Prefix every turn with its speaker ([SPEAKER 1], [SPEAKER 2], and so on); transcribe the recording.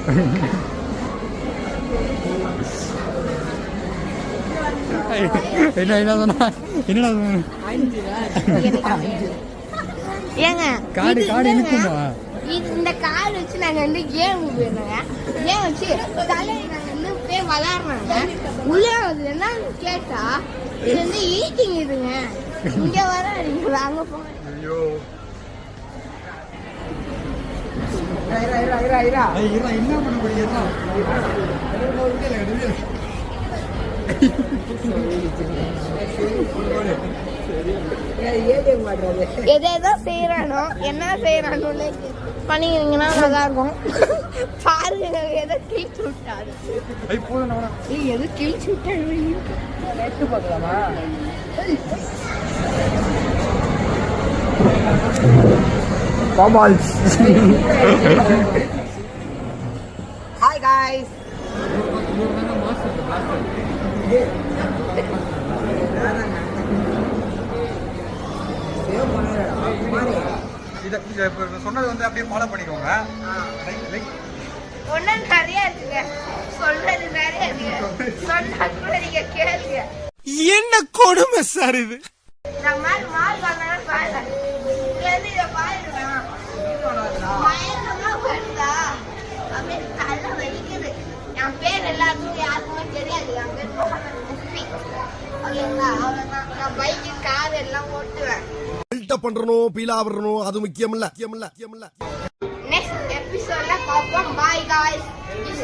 [SPEAKER 1] என்ன சொன்னா என்னடா
[SPEAKER 2] ஏங்க
[SPEAKER 1] காடு இருக்குமா?
[SPEAKER 2] இந்த காடு வச்சு நாங்க வந்து கேம் போயிருந்தோங்க. கேம் வச்சு தலையை நாங்க வந்து போய் விளையாடுறாங்க. உள்ளே வந்து என்னன்னு கேட்டா இது வந்து ஈட்டிங் இதுங்க. இங்க வர நீங்க அங்க போங்க.
[SPEAKER 1] ஐயோ என்ன பண்ண முடியும்?
[SPEAKER 2] எதோ செய்யறானோ என்ன செய்யறானோன்னு பண்ணிங்கன்னா நல்லா இருக்கும். பாருங்க எதை கிழிச்சு விட்டாரு. எது கிழிச்சு விட்டாரு பார்க்கலாமா?
[SPEAKER 3] Hi guys.
[SPEAKER 1] சொன்னது வந்து அப்படியே ஃபாலோ பண்ணிக்கோங்க.
[SPEAKER 2] ஒன்னும் நிறைய இருக்குங்க, சொல்றது நிறைய இருக்கு. சொன்னா கூட நீங்க கேளுங்க.
[SPEAKER 1] என்ன கொடுமை சார் இது?
[SPEAKER 2] நான் மால் பண்ணா பாருங்க. இத பாருங்க. பயங்கரமா வருதா? அப்படியே தலை வலிக்குது. என் பேர் எல்லாருக்கும் யாருக்குமே தெரியாது. என் பேர் முகமது முஃபி. ஓகேங்களா? அவ்வளவுதான். நான் பைக்கு கார் எல்லாம் ஓட்டுவேன்.
[SPEAKER 4] பண்றணும் பீலா வரணும், அது முக்கியம் இல்ல.
[SPEAKER 2] நெக்ஸ்ட் எபிசோட்ல பாப்போம். By guys. இஸ்